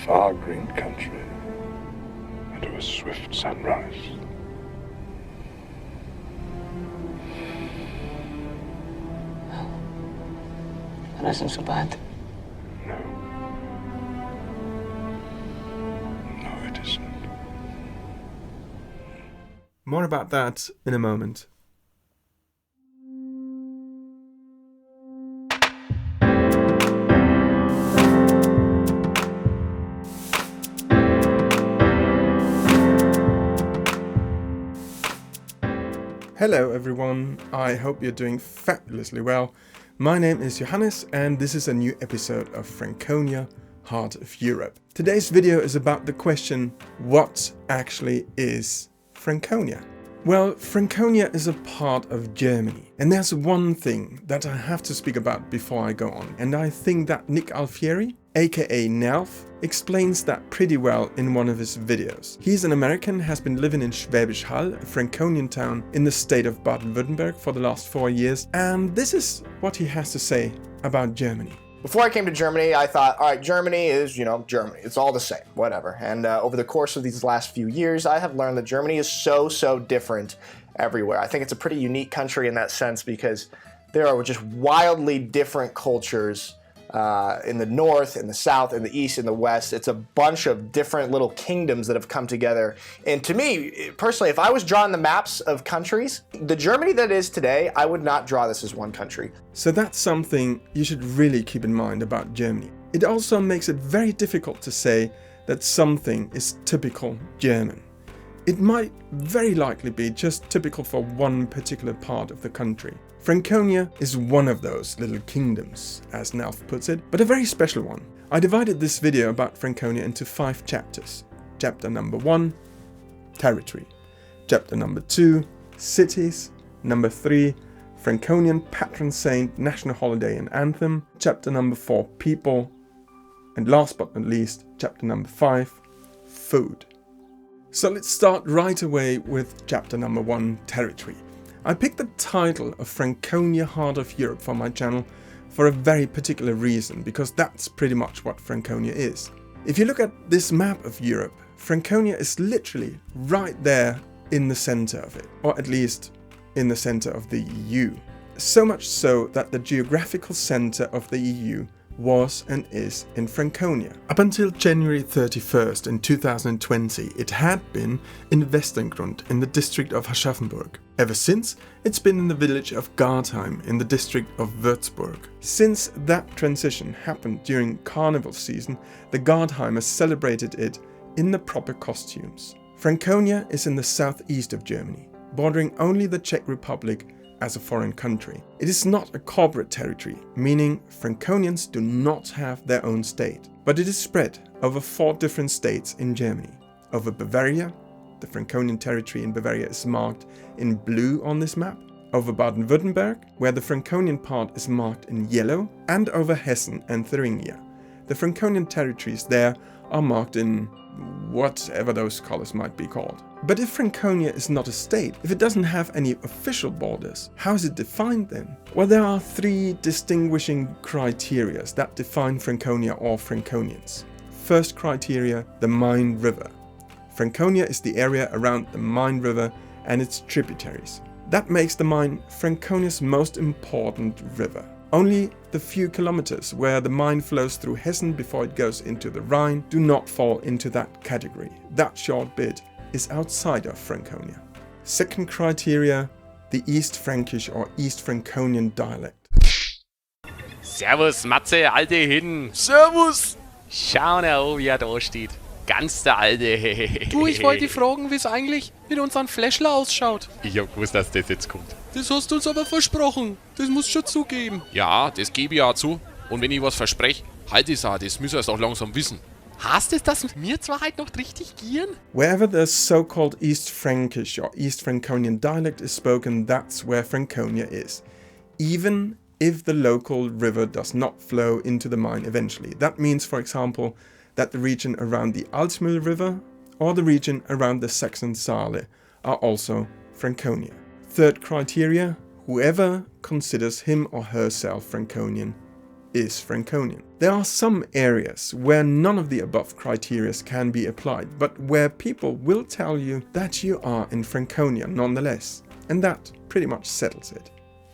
far green country and to a swift sunrise. Das isn't so bad. No. No, it isn't. More about that in a moment. Hello everyone, I hope you're doing fabulously well. My name is Johannes and this is a new episode of Franconia, Heart of Europe. Today's video is about the question, what actually is Franconia? Well, Franconia is a part of Germany, and there's one thing that I have to speak about before I go on, and I think that Nick Alfieri, aka Nelf, explains that pretty well in one of his videos. He's an American, has been living in Schwäbisch Hall, a Franconian town in the state of Baden-Württemberg for the last 4 years, and this is what he has to say about Germany. Before I came to Germany, I thought, all right, Germany is, Germany. It's all the same, whatever. And over the course of these last few years, I have learned that Germany is so different everywhere. I think it's a pretty unique country in that sense because there are just wildly different cultures in the north, in the south, in the east, in the west. It's a bunch of different little kingdoms that have come together. And to me, personally, if I was drawing the maps of countries, the Germany that is today, I would not draw this as one country. So that's something you should really keep in mind about Germany. It also makes it very difficult to say that something is typical German. It might very likely be just typical for one particular part of the country. Franconia is one of those little kingdoms, as Nelf puts it, but a very special one. I divided this video about Franconia into 5 chapters. Chapter number 1, territory. Chapter number 2, cities. Number 3, Franconian patron saint, national holiday and anthem. Chapter number 4, people. And last but not least, chapter number 5, food. So let's start right away with chapter number 1, territory. I picked the title of Franconia, Heart of Europe for my channel for a very particular reason, because that's pretty much what Franconia is. If you look at this map of Europe, Franconia is literally right there in the center of it, or at least in the center of the EU. So much so that the geographical center of the EU was and is in Franconia. Up until January 31st in 2020, it had been in Westerngrund in the district of Aschaffenburg. Ever since, it's been in the village of Gardheim in the district of Würzburg. Since that transition happened during carnival season, the Gardheimers celebrated it in the proper costumes. Franconia is in the southeast of Germany, bordering only the Czech Republic as a foreign country. It is not a corporate territory, meaning Franconians do not have their own state, but it is spread over 4 different states in Germany. Over Bavaria, the Franconian territory in Bavaria is marked in blue on this map, over Baden-Württemberg, where the Franconian part is marked in yellow, and over Hessen and Thuringia. The Franconian territories there are marked in whatever those colors might be called. But if Franconia is not a state, if it doesn't have any official borders, how is it defined then? Well, there are 3 distinguishing criteria that define Franconia or Franconians. First criteria, the Main River. Franconia is the area around the Main River and its tributaries. That makes the Main Franconia's most important river. Only the few kilometers where the Main flows through Hessen before it goes into the Rhine do not fall into that category. That short bit is outside of Franconia. Second criteria, the East Frankish or East Franconian dialect. Servus, Matze, alte Hin. Servus. Schau na, wie er da steht. Ganz der Alte. Du, ich wollte fragen, wie es eigentlich mit unseren Fläschler ausschaut. Ich hab gewusst, dass das jetzt kommt. Das hast du uns aber versprochen. Das musst du schon zugeben. Ja, das gebe ich auch zu. Und wenn ich was verspreche, halt es auch. Das müssen wir auch langsam wissen. Heißt es, dass wir zwar halt noch richtig gehen? Wherever the so-called East Frankish or East Franconian dialect is spoken, that's where Franconia is. Even if the local river does not flow into the Main eventually. That means, for example, that the region around the Altmühl River or the region around the Saxon Saale are also Franconia. Third criteria, whoever considers him or herself Franconian is Franconian. There are some areas where none of the above criteria can be applied, but where people will tell you that you are in Franconia nonetheless, and that pretty much settles it.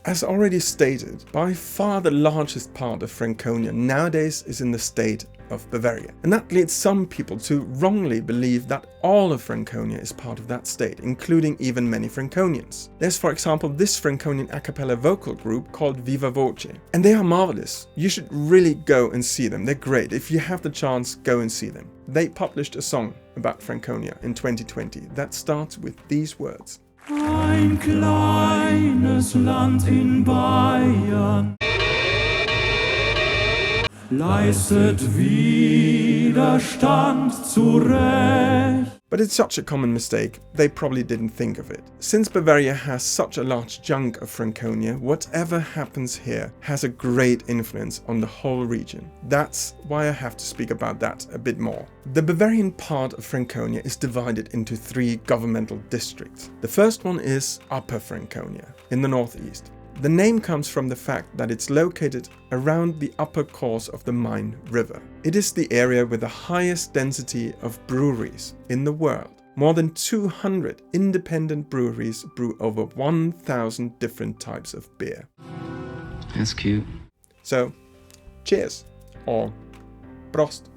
As already stated, by far the largest part of Franconia nowadays is in the state of Bavaria, and that leads some people to wrongly believe that all of Franconia is part of that state, including even many Franconians. There's for example this Franconian a cappella vocal group called VivaVoce, and they are marvelous. You should really go and see them, they're great. If you have the chance, go and see them. They published a song about Franconia in 2020 that starts with these words. Ein kleines Land in Bayern leistet Widerstand zurecht. But it's such a common mistake, they probably didn't think of it. Since Bavaria has such a large chunk of Franconia, whatever happens here has a great influence on the whole region. That's why I have to speak about that a bit more. The Bavarian part of Franconia is divided into 3 governmental districts. The first one is Upper Franconia, in the northeast. The name comes from the fact that it's located around the upper course of the Main River. It is the area with the highest density of breweries in the world. More than 200 independent breweries brew over 1,000 different types of beer. That's cute. So, cheers, or Prost.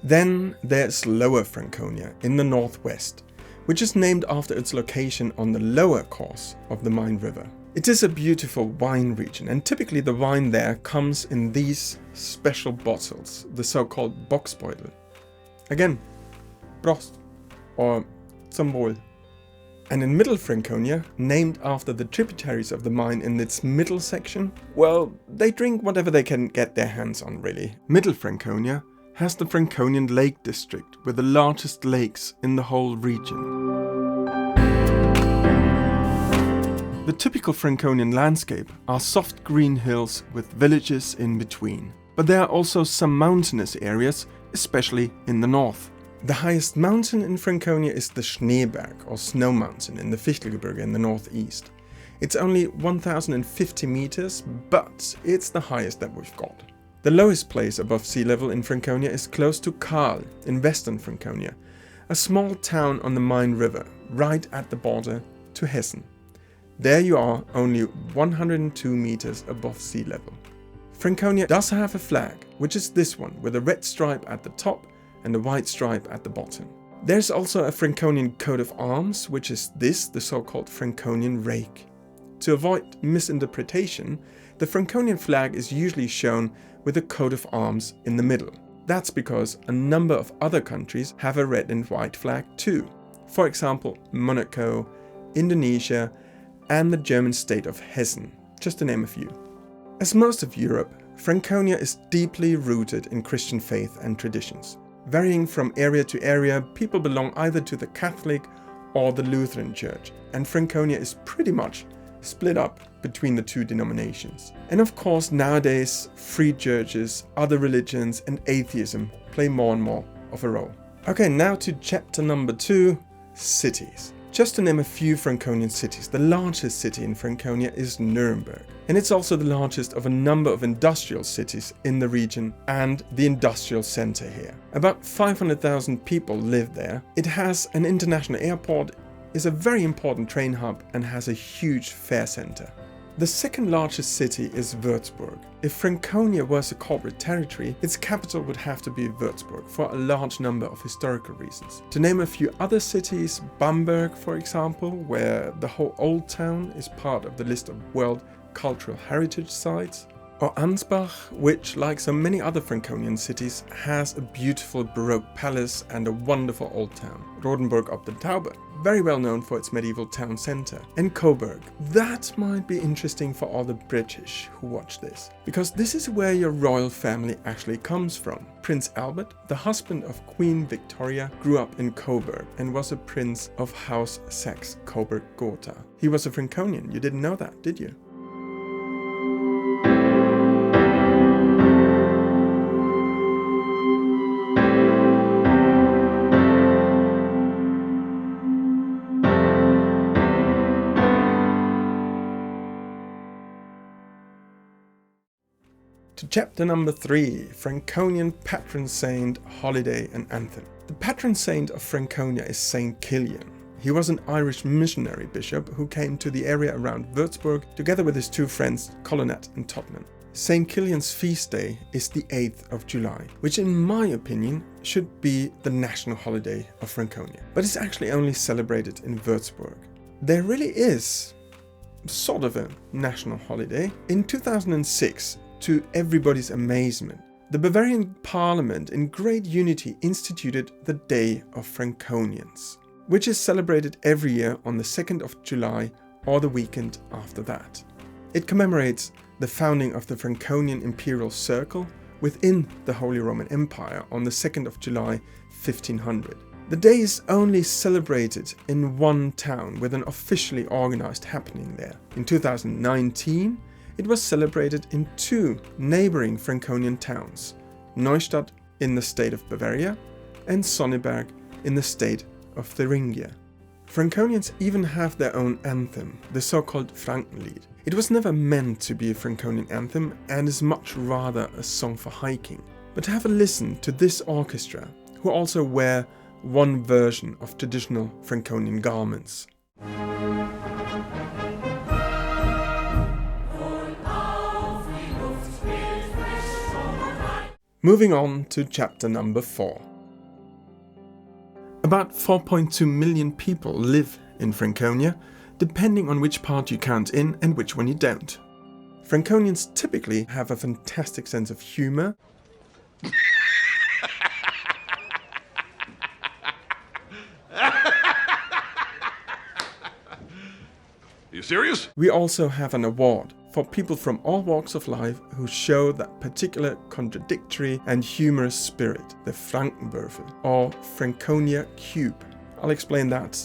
Then there's Lower Franconia in the northwest, which is named after its location on the lower course of the Main River. It is a beautiful wine region, and typically the wine there comes in these special bottles, the so-called Boxbeutel. Again, Prost, or zum Wohl. And in Middle Franconia, named after the tributaries of the Main in its middle section, well, they drink whatever they can get their hands on really. Middle Franconia has the Franconian Lake District with the largest lakes in the whole region. The typical Franconian landscape are soft green hills with villages in between. But there are also some mountainous areas, especially in the north. The highest mountain in Franconia is the Schneeberg, or Snow Mountain, in the Fichtelgebirge in the northeast. It's only 1,050 meters, but it's the highest that we've got. The lowest place above sea level in Franconia is close to Karl in western Franconia, a small town on the Main River, right at the border to Hessen. There you are only 102 meters above sea level. Franconia does have a flag, which is this one, with a red stripe at the top and a white stripe at the bottom. There's also a Franconian coat of arms, which is this, the so-called Franconian rake. To avoid misinterpretation, the Franconian flag is usually shown with a coat of arms in the middle. That's because a number of other countries have a red and white flag too. For example, Monaco, Indonesia, and the German state of Hessen, just to name a few. As most of Europe, Franconia is deeply rooted in Christian faith and traditions. Varying from area to area, people belong either to the Catholic or the Lutheran Church, and Franconia is pretty much split up between the 2 denominations. And of course, nowadays, free churches, other religions, and atheism play more and more of a role. Okay, now to chapter number 2, cities. Just to name a few Franconian cities, the largest city in Franconia is Nuremberg. And it's also the largest of a number of industrial cities in the region and the industrial center here. About 500,000 people live there. It has an international airport, is a very important train hub, and has a huge fair center. The second largest city is Würzburg. If Franconia was a corporate territory, its capital would have to be Würzburg for a large number of historical reasons. To name a few other cities, Bamberg for example, where the whole old town is part of the list of World Cultural Heritage Sites, or Ansbach, which, like so many other Franconian cities, has a beautiful Baroque palace and a wonderful old town. Rodenburg ob den Tauber, very well known for its medieval town centre. And Coburg, that might be interesting for all the British who watch this, because this is where your royal family actually comes from. Prince Albert, the husband of Queen Victoria, grew up in Coburg and was a prince of House Saxe-Coburg-Gotha. He was a Franconian, you didn't know that, did you? to chapter number 3, Franconian patron saint, holiday and anthem. The patron saint of Franconia is Saint Kilian. He was an Irish missionary bishop who came to the area around Würzburg together with his two friends Colonnet and Totman. St. Kilian's feast day is the 8th of July, which in my opinion should be the national holiday of Franconia. But it's actually only celebrated in Würzburg. There really is sort of a national holiday. In 2006, to everybody's amazement, the Bavarian Parliament in great unity instituted the Day of Franconians, which is celebrated every year on the 2nd of July or the weekend after that. It commemorates the founding of the Franconian Imperial Circle within the Holy Roman Empire on the 2nd of July 1500. The day is only celebrated in one town with an officially organized happening there. In 2019, it was celebrated in 2 neighboring Franconian towns, Neustadt in the state of Bavaria and Sonneberg in the state of Thuringia. Franconians even have their own anthem, the so-called Frankenlied. It was never meant to be a Franconian anthem and is much rather a song for hiking. But have a listen to this orchestra, who also wear one version of traditional Franconian garments. Moving on to chapter number 4. About 4.2 million people live in Franconia, depending on which part you count in and which one you don't. Franconians typically have a fantastic sense of humor. You serious? We also have an award for people from all walks of life who show that particular contradictory and humorous spirit, the Frankenwürfel, or Franconia Cube. I'll explain that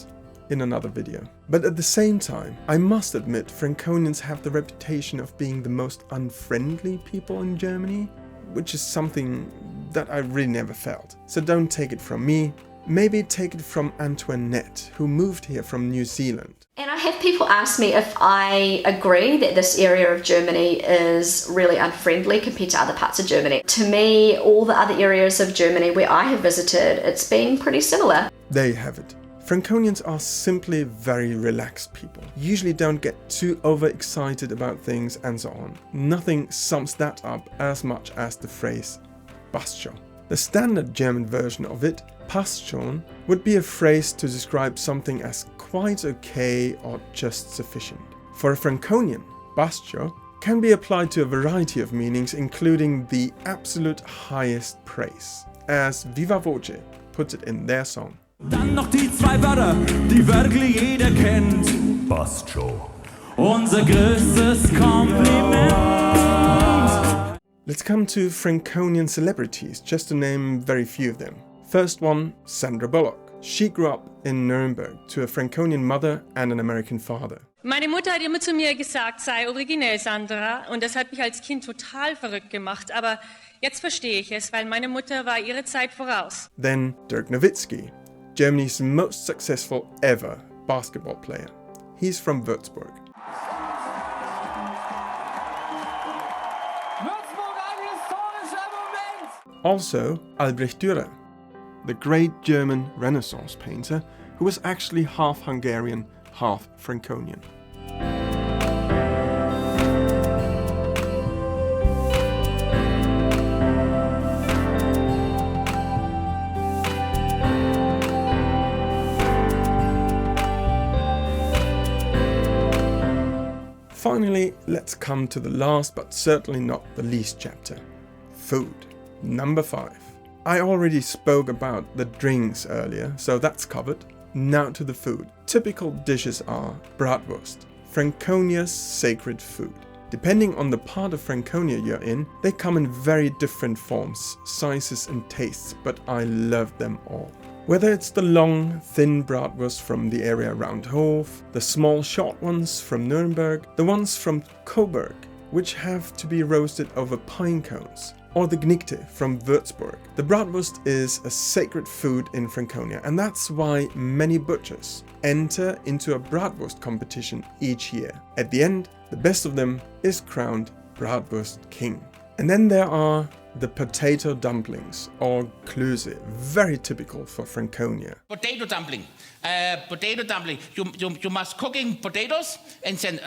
in another video. But at the same time, I must admit Franconians have the reputation of being the most unfriendly people in Germany, which is something that I really never felt. So don't take it from me, maybe take it from Antoinette, who moved here from New Zealand. And I have people ask me if I agree that this area of Germany is really unfriendly compared to other parts of Germany. To me, all the other areas of Germany where I have visited, it's been pretty similar. There you have it. Franconians are simply very relaxed people, usually don't get too overexcited about things and so on. Nothing sums that up as much as the phrase passt schon. The standard German version of it, passt schon, would be a phrase to describe something as quite okay or just sufficient. For a Franconian, passt schon can be applied to a variety of meanings, including the absolute highest praise, as VivaVoce puts it in their song. Dann noch die 2 Wörter, die wirklich jeder kennt. Passt schon. Unser größtes Kompliment. Let's come to Franconian celebrities, just to name very few of them. First one, Sandra Bullock. She grew up in Nuremberg to a Franconian mother and an American father. Meine Mutter hat immer zu mir gesagt, sei originell, Sandra. Und das hat mich als Kind total verrückt gemacht. Aber jetzt verstehe ich es, weil meine Mutter war ihre Zeit voraus. Then Dirk Nowitzki, Germany's most successful ever basketball player. He's from Würzburg. Also Albrecht Dürer, the great German Renaissance painter who was actually half Hungarian, half Franconian. Finally, let's come to the last but certainly not the least chapter. Food. Number 5. I already spoke about the drinks earlier, so that's covered. Now to the food. Typical dishes are bratwurst, Franconia's sacred food. Depending on the part of Franconia you're in, they come in very different forms, sizes and tastes, but I love them all. Whether it's the long, thin bratwurst from the area around Hof, the small, short ones from Nuremberg, the ones from Coburg, which have to be roasted over pine cones, or the Gnickte from Würzburg. The bratwurst is a sacred food in Franconia, and that's why many butchers enter into a bratwurst competition each year. At the end, the best of them is crowned Bratwurst King. And then there are the potato dumplings, or klöße, very typical for Franconia. Potato dumpling. Potato dumpling. You must cooking potatoes, and then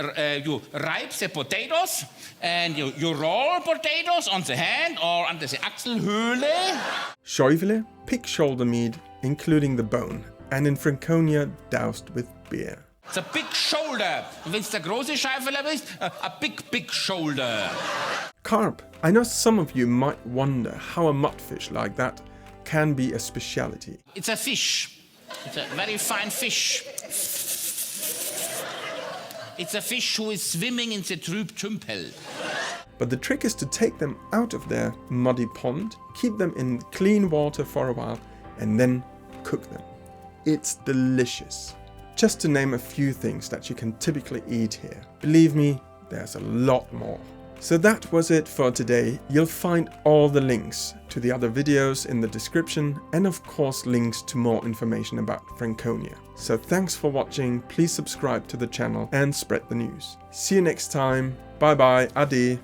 you ripe the potatoes, and you roll potatoes on the hand or under the Achselhöhle. Schäufele, pig shoulder meat, including the bone, and in Franconia doused with beer. It's a big shoulder. Wenn es der große Schäufele bist, a big shoulder. Carp. I know some of you might wonder how a mudfish like that can be a speciality. It's a fish. It's a very fine fish. It's a fish who is swimming in the Trübtümpel. But the trick is to take them out of their muddy pond, keep them in clean water for a while, and then cook them. It's delicious. Just to name a few things that you can typically eat here. Believe me, there's a lot more. So that was it for today. You'll find all the links to the other videos in the description, and of course links to more information about Franconia. So thanks for watching, please subscribe to the channel and spread the news. See you next time, bye bye, ade.